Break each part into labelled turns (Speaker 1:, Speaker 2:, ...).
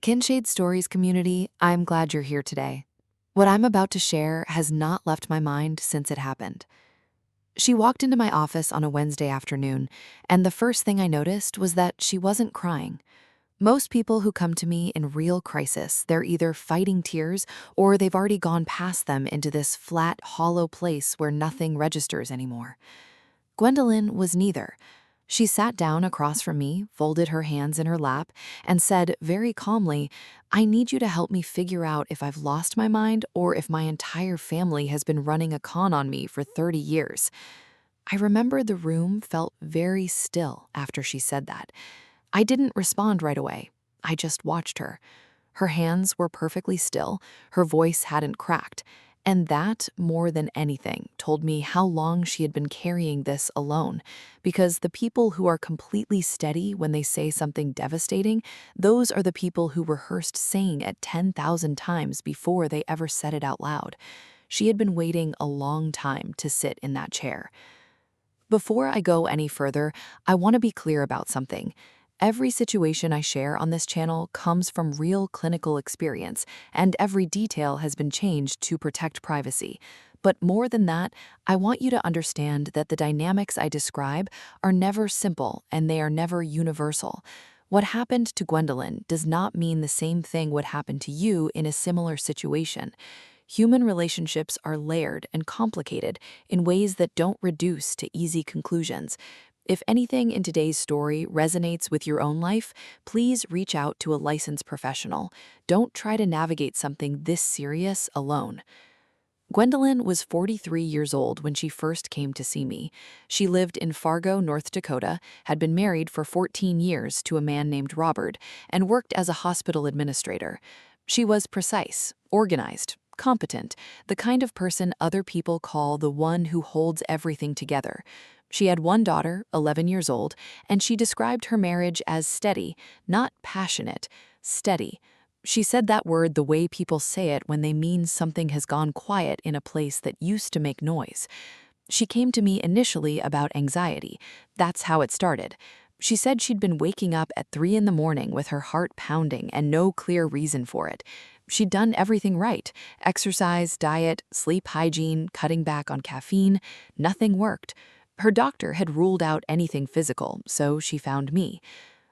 Speaker 1: Kinshade Stories community, I'm glad you're here today. What I'm about to share has not left my mind since it happened. She walked into my office on a Wednesday afternoon, and the first thing I noticed was that she wasn't crying. Most people who come to me in real crisis, they're either fighting tears or they've already gone past them into this flat, hollow place where nothing registers anymore. Gwendolyn was neither. She sat down across from me, folded her hands in her lap, and said very calmly, "I need you to help me figure out if I've lost my mind or if my entire family has been running a con on me for 30 years. I remember the room felt very still after she said that. I didn't respond right away. I just watched her. Her hands were perfectly still, her voice hadn't cracked, and that, more than anything, told me how long she had been carrying this alone. Because the people who are completely steady when they say something devastating, those are the people who rehearsed saying it 10,000 times before they ever said it out loud. She had been waiting a long time to sit in that chair. Before I go any further, I want to be clear about something. Every situation I share on this channel comes from real clinical experience, and every detail has been changed to protect privacy. But more than that, I want you to understand that the dynamics I describe are never simple and they are never universal. What happened to Gwendolyn does not mean the same thing would happen to you in a similar situation. Human relationships are layered and complicated in ways that don't reduce to easy conclusions. If anything in today's story resonates with your own life, please reach out to a licensed professional. Don't try to navigate something this serious alone. Gwendolyn was 43 years old when she first came to see me. She lived in Fargo, North Dakota, had been married for 14 years to a man named Robert, and worked as a hospital administrator. She was precise, organized, competent, the kind of person other people call the one who holds everything together. She had one daughter, 11 years old, and she described her marriage as steady, not passionate, steady. She said that word the way people say it when they mean something has gone quiet in a place that used to make noise. She came to me initially about anxiety. That's how it started. She said she'd been waking up at 3 in the morning with her heart pounding and no clear reason for it. She'd done everything right: exercise, diet, sleep hygiene, cutting back on caffeine. Nothing worked. Her doctor had ruled out anything physical, so she found me.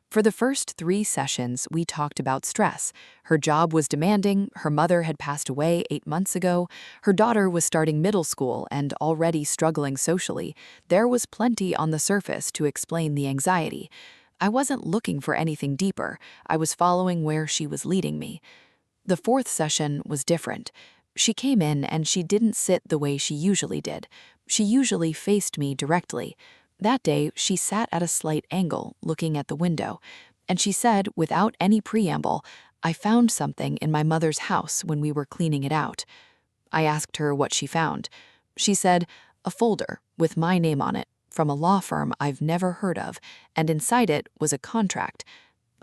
Speaker 1: For the first 3 sessions, we talked about stress. Her job was demanding, her mother had passed away 8 months ago, her daughter was starting middle school and already struggling socially. There was plenty on the surface to explain the anxiety. I wasn't looking for anything deeper. I was following where she was leading me. The 4th session was different. She came in and she didn't sit the way she usually did. She usually faced me directly. That day, she sat at a slight angle, looking at the window, and she said, without any preamble, "I found something in my mother's house when we were cleaning it out." I asked her what she found. She said, "A folder with my name on it, from a law firm I've never heard of, and inside it was a contract."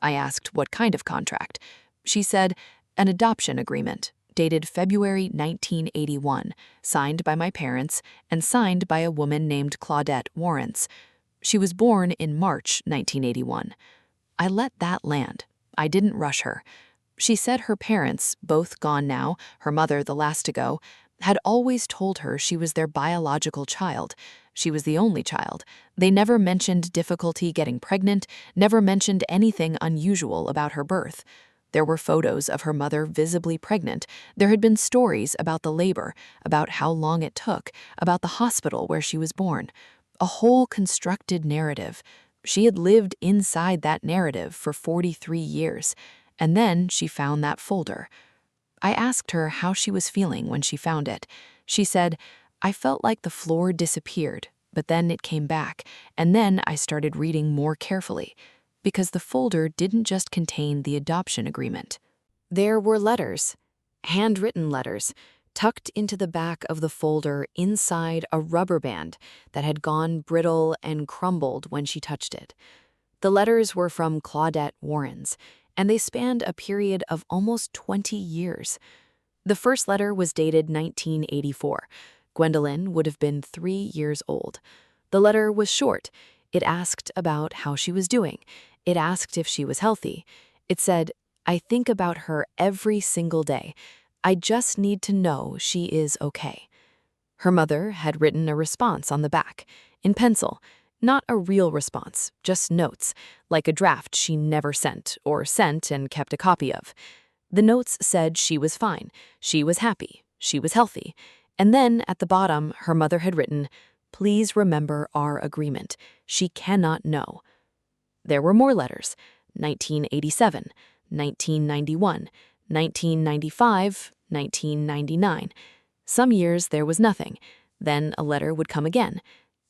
Speaker 1: I asked what kind of contract. She said, "An adoption agreement, dated February 1981, signed by my parents and signed by a woman named Claudette Warrens. She was born in March 1981. I let that land. I didn't rush her. She said her parents, both gone now, her mother the last to go, had always told her she was their biological child. She was the only child. They never mentioned difficulty getting pregnant, never mentioned anything unusual about her birth. There were photos of her mother visibly pregnant. There had been stories about the labor, about how long it took, about the hospital where she was born. A whole constructed narrative. She had lived inside that narrative for 43 years. And then she found that folder. I asked her how she was feeling when she found it. She said, "I felt like the floor disappeared, but then it came back, and then I started reading more carefully." Because the folder didn't just contain the adoption agreement. There were letters, handwritten letters, tucked into the back of the folder inside a rubber band that had gone brittle and crumbled when she touched it. The letters were from Claudette Warrens, and they spanned a period of almost 20 years. The first letter was dated 1984. Gwendolyn would have been 3 years old. The letter was short. It asked about how she was doing. It asked if she was healthy. It said, I think about her every single day. I just need to know she is okay." Her mother had written a response on the back, in pencil. Not a real response, just notes, like a draft she never sent, or sent and kept a copy of. The notes said she was fine, she was happy, she was healthy. And then, at the bottom, her mother had written, "Please remember our agreement. She cannot know." There were more letters: 1987, 1991, 1995, 1999. Some years there was nothing. Then a letter would come again.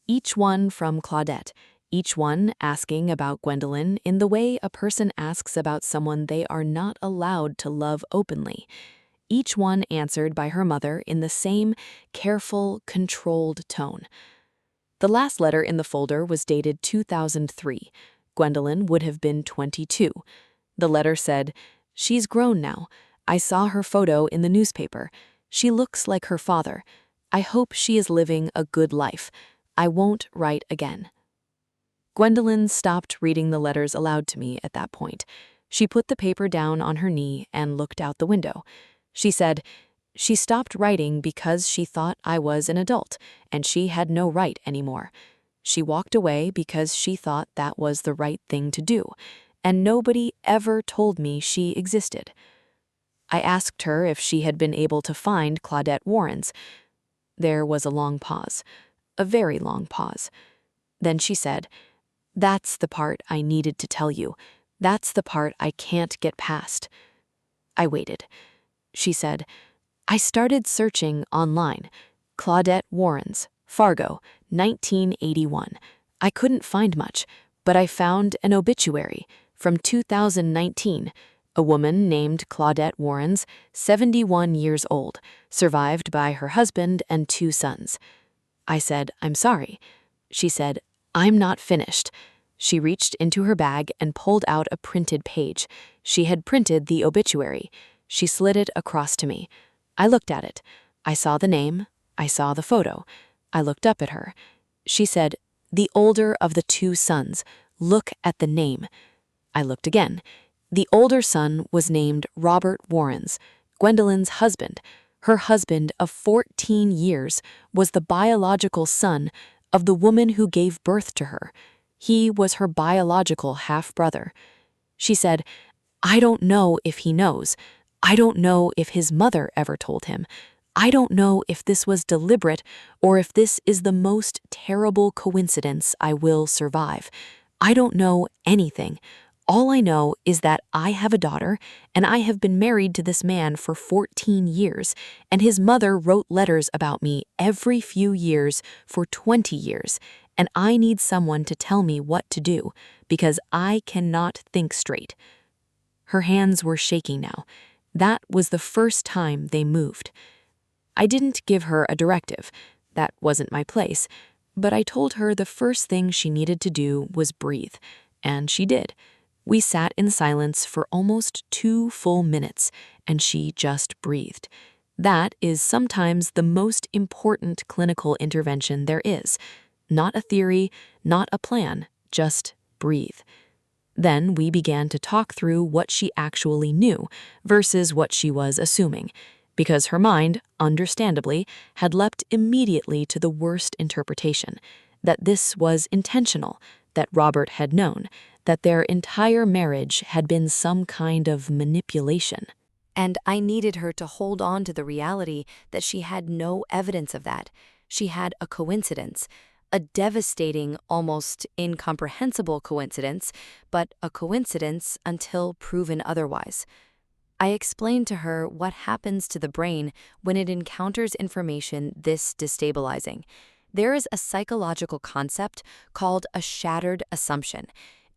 Speaker 1: Each one from Claudette, each one asking about Gwendolyn in the way a person asks about someone they are not allowed to love openly. Each one answered by her mother in the same careful, controlled tone. The last letter in the folder was dated 2003. Gwendolyn would have been 22. The letter said, "She's grown now. I saw her photo in the newspaper. She looks like her father. I hope she is living a good life. I won't write again." Gwendolyn stopped reading the letters aloud to me at that point. She put the paper down on her knee and looked out the window. She said, "She stopped writing because she thought I was an adult, and she had no right anymore. She walked away because she thought that was the right thing to do, and nobody ever told me she existed." I asked her if she had been able to find Claudette Warrens. There was a long pause, a very long pause. Then she said, "That's the part I needed to tell you. That's the part I can't get past." I waited. She said, "I started searching online. Claudette Warrens, Fargo, 1981. I couldn't find much, but I found an obituary from 2019. A woman named Claudette Warrens, 71 years old, survived by her husband and 2 sons." I said, "I'm sorry." She said, "I'm not finished." She reached into her bag and pulled out a printed page. She had printed the obituary. She slid it across to me. I looked at it. I saw the name. I saw the photo. I looked up at her. She said, "The older of the 2 sons. Look at the name." I looked again. The older son was named Robert Warrens, Gwendolyn's husband. Her husband of 14 years was the biological son of the woman who gave birth to her. He was her biological half-brother. She said, "I don't know if he knows. I don't know if his mother ever told him. I don't know if this was deliberate or if this is the most terrible coincidence I will survive. I don't know anything. All I know is that I have a daughter, and I have been married to this man for 14 years, and his mother wrote letters about me every few years for 20 years, and I need someone to tell me what to do, because I cannot think straight." Her hands were shaking now. That was the first time they moved. I didn't give her a directive. That wasn't my place. But I told her the first thing she needed to do was breathe, and she did. We sat in silence for almost 2 full minutes, and she just breathed. That is sometimes the most important clinical intervention there is. Not a theory, not a plan, just breathe. Then we began to talk through what she actually knew versus what she was assuming, because her mind, understandably, had leapt immediately to the worst interpretation, that this was intentional, that Robert had known, that their entire marriage had been some kind of manipulation. And I needed her to hold on to the reality that she had no evidence of that. She had a coincidence, a devastating, almost incomprehensible coincidence, but a coincidence until proven otherwise. I explained to her what happens to the brain when it encounters information this destabilizing. There is a psychological concept called a shattered assumption.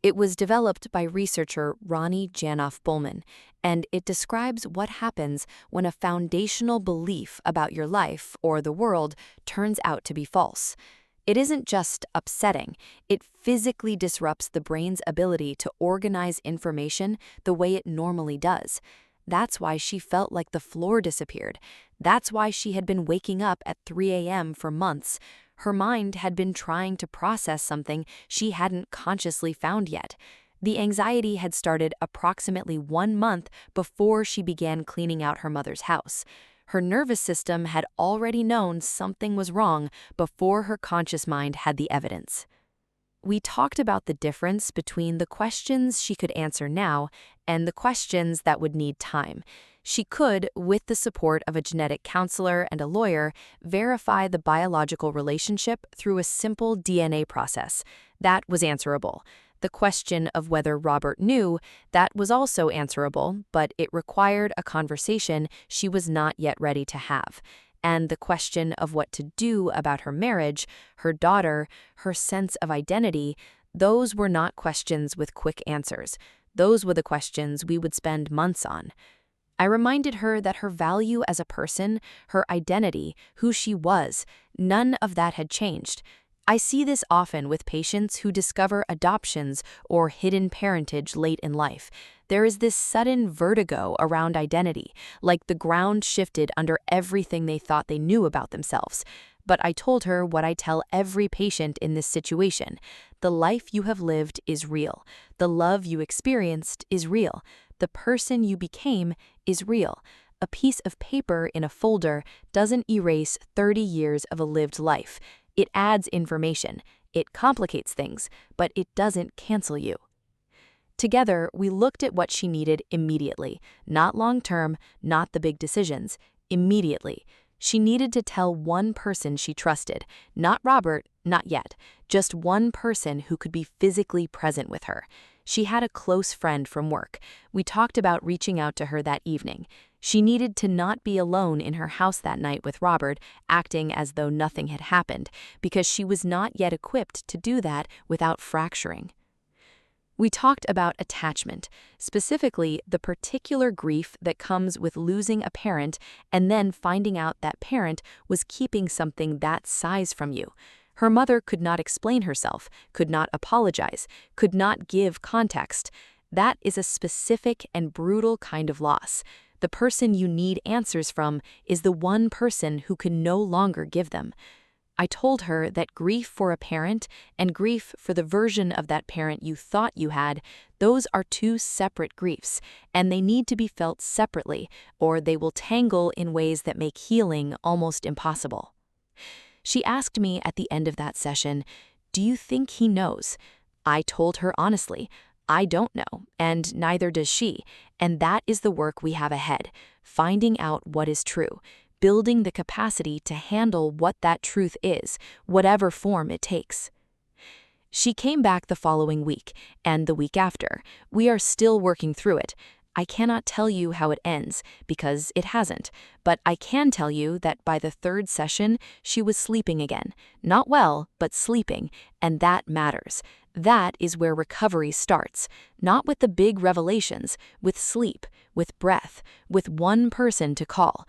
Speaker 1: It was developed by researcher Janoff-Bulman, and it describes what happens when a foundational belief about your life or the world turns out to be false. It isn't just upsetting, it physically disrupts the brain's ability to organize information the way it normally does. That's why she felt like the floor disappeared. That's why she had been waking up at 3 a.m. for months. Her mind had been trying to process something she hadn't consciously found yet. The anxiety had started approximately 1 month before she began cleaning out her mother's house. Her nervous system had already known something was wrong before her conscious mind had the evidence. We talked about the difference between the questions she could answer now and the questions that would need time. She could, with the support of a genetic counselor and a lawyer, verify the biological relationship through a simple DNA process. That was answerable. The question of whether Robert knew, that was also answerable, but it required a conversation she was not yet ready to have. And the question of what to do about her marriage, her daughter, her sense of identity, those were not questions with quick answers. Those were the questions we would spend months on. I reminded her that her value as a person, her identity, who she was, none of that had changed. I see this often with patients who discover adoptions or hidden parentage late in life. There is this sudden vertigo around identity, like the ground shifted under everything they thought they knew about themselves. But I told her what I tell every patient in this situation. The life you have lived is real. The love you experienced is real. The person you became is real. A piece of paper in a folder doesn't erase 30 years of a lived life. It adds information, it complicates things, but it doesn't cancel you. Together, we looked at what she needed immediately, not long-term, not the big decisions, immediately. She needed to tell one person she trusted, not Robert, not yet, just one person who could be physically present with her. She had a close friend from work. We talked about reaching out to her that evening. She needed to not be alone in her house that night with Robert, acting as though nothing had happened, because she was not yet equipped to do that without fracturing. We talked about attachment, specifically the particular grief that comes with losing a parent and then finding out that parent was keeping something that size from you. Her mother could not explain herself, could not apologize, could not give context. That is a specific and brutal kind of loss. The person you need answers from is the one person who can no longer give them. I told her that grief for a parent and grief for the version of that parent you thought you had, those are two separate griefs, and they need to be felt separately, or they will tangle in ways that make healing almost impossible. She asked me at the end of that session, "Do you think he knows?" I told her honestly, I don't know, and neither does she, and that is the work we have ahead, finding out what is true, building the capacity to handle what that truth is, whatever form it takes. She came back the following week, and the week after. We are still working through it. I cannot tell you how it ends, because it hasn't, but I can tell you that by the third session, she was sleeping again. Not well, but sleeping, and that matters. That is where recovery starts, not with the big revelations, with sleep, with breath, with one person to call.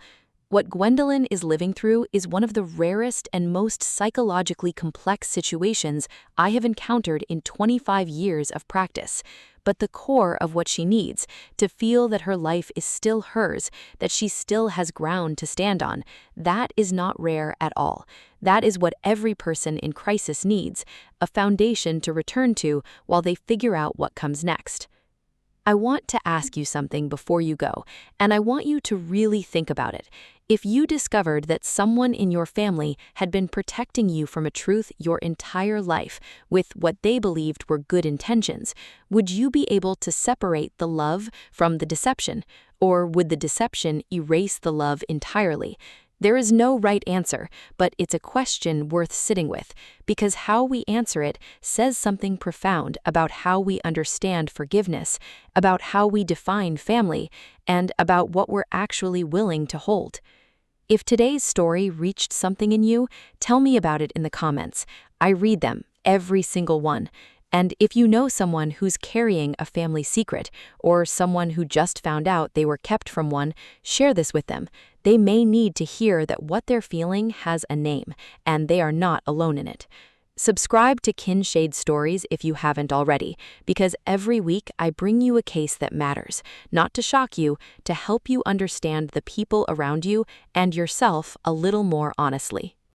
Speaker 1: What Gwendolyn is living through is one of the rarest and most psychologically complex situations I have encountered in 25 years of practice. But the core of what she needs, to feel that her life is still hers, that she still has ground to stand on, that is not rare at all. That is what every person in crisis needs, a foundation to return to while they figure out what comes next. I want to ask you something before you go, and I want you to really think about it. If you discovered that someone in your family had been protecting you from a truth your entire life with what they believed were good intentions, would you be able to separate the love from the deception, or would the deception erase the love entirely? There is no right answer, but it's a question worth sitting with, because how we answer it says something profound about how we understand forgiveness, about how we define family, and about what we're actually willing to hold. If today's story reached something in you, tell me about it in the comments. I read them, every single one. And if you know someone who's carrying a family secret, or someone who just found out they were kept from one, share this with them. They may need to hear that what they're feeling has a name, and they are not alone in it. Subscribe to Kinshade Stories if you haven't already, because every week I bring you a case that matters, not to shock you, to help you understand the people around you and yourself a little more honestly.